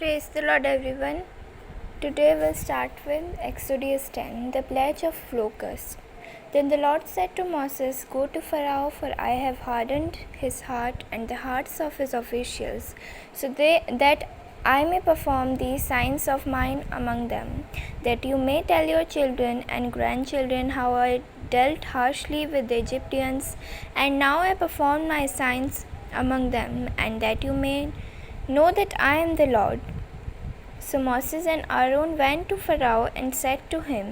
Praise the Lord, everyone. Today we'll start with Exodus 10, the pledge of locusts. Then the Lord said to Moses, "Go to Pharaoh, for I have hardened his heart and the hearts of his officials, that I may perform these signs of mine among them, that you may tell your children and grandchildren how I dealt harshly with the Egyptians, and now I perform my signs among them, and that you may know that I am the Lord." So Moses and Aaron went to Pharaoh and said to him,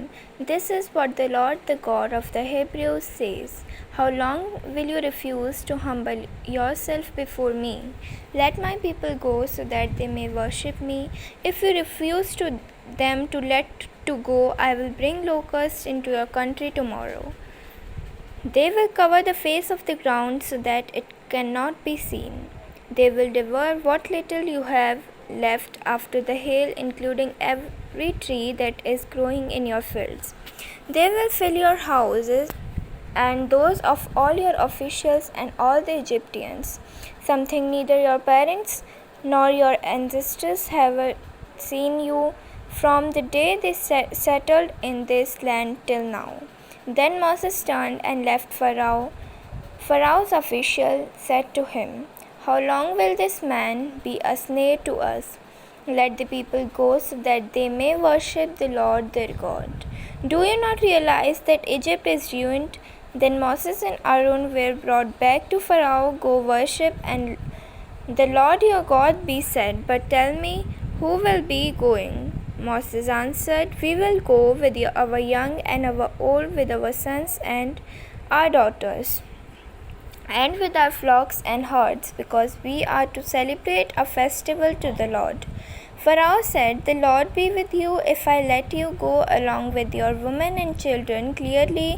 "This is what the Lord, the God of the Hebrews, says. How long will you refuse to humble yourself before me? Let my people go so that they may worship me. If you refuse them to let to go, I will bring locusts into your country tomorrow. They will cover the face of the ground so that it cannot be seen. They will devour what little you have left after the hail, including every tree that is growing in your fields. They will fill your houses and those of all your officials and all the Egyptians, something neither your parents nor your ancestors have seen you from the day they settled in this land till now." Then Moses turned and left Pharaoh. Pharaoh's official said to him, "How long will this man be a snare to us? Let the people go so that they may worship the Lord their God. Do you not realize that Egypt is ruined?" Then Moses and Aaron were brought back to Pharaoh. "Go worship and the Lord your God be said, but tell me, who will be going?" Moses answered, "We will go with our young and our old, with our sons and our daughters, and with our flocks and herds, because we are to celebrate a festival to the Lord." Pharaoh said, "The Lord be with you if I let you go along with your women and children. Clearly,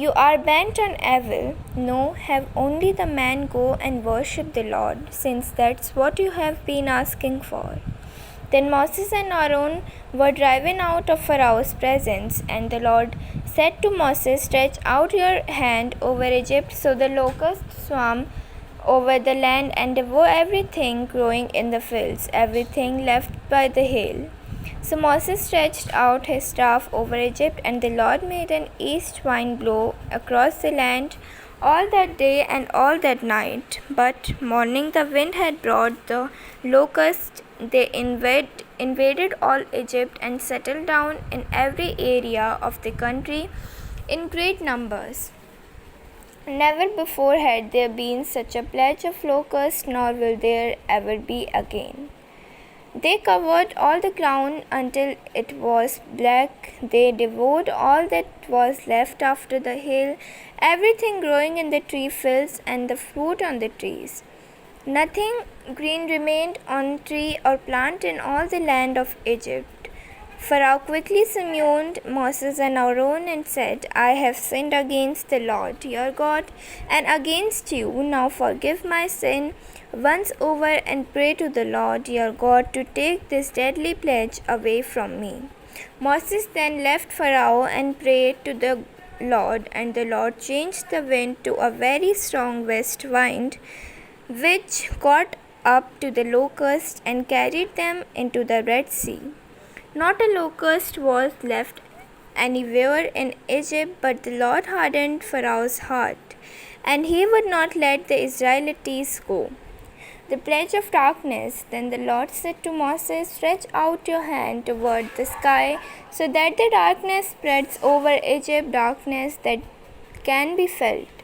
you are bent on evil. No, have only the man go and worship the Lord, since that's what you have been asking for." Then Moses and Aaron were driven out of Pharaoh's presence, and the Lord said to Moses, "Stretch out your hand over Egypt, so the locusts swarm over the land and devour everything growing in the fields, everything left by the hail." So Moses stretched out his staff over Egypt, and the Lord made an east wind blow across the land all that day and all that night. But morning the wind had brought the locusts. They invaded all Egypt and settled down in every area of the country in great numbers. Never before had there been such a pledge of locusts, nor will there ever be again. They covered all the ground until it was black. They devoured all that was left after the hail, everything growing in the tree fields and the fruit on the trees. Nothing green remained on tree or plant in all the land of Egypt. Pharaoh quickly summoned Moses and Aaron and said, "I have sinned against the Lord your God and against you. Now forgive my sin once over and pray to the Lord your God to take this deadly pledge away from me." Moses then left Pharaoh and prayed to the Lord, and the Lord changed the wind to a very strong west wind, which caught up to the locusts and carried them into the Red Sea. Not a locust was left anywhere in Egypt, but the Lord hardened Pharaoh's heart, and he would not let the Israelites go. The pledge of darkness. Then the Lord said to Moses, "Stretch out your hand toward the sky, so that the darkness spreads over Egypt, darkness that can be felt."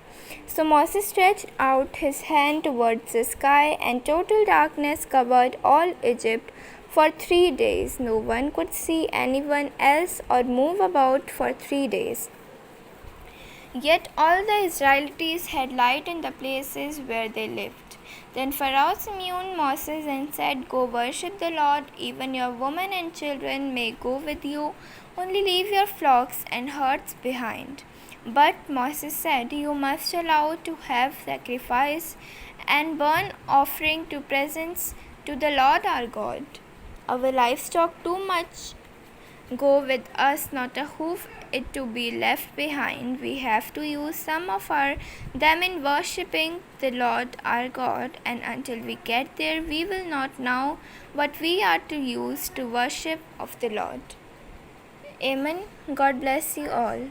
So Moses stretched out his hand towards the sky, and total darkness covered all Egypt for 3 days. No one could see anyone else or move about for 3 days. Yet all the Israelites had light in the places where they lived. Then Pharaoh summoned Moses and said, "Go worship the Lord. Even your women and children may go with you. Only leave your flocks and herds behind." But Moses said, "You must allow to have sacrifice and burnt offering to presents to the Lord our God. Our livestock too much go with us, not a hoof it to be left behind. We have to use some of them in worshipping the Lord our God, and until we get there, we will not know what we are to use to worship of the Lord. Amen. God bless you all.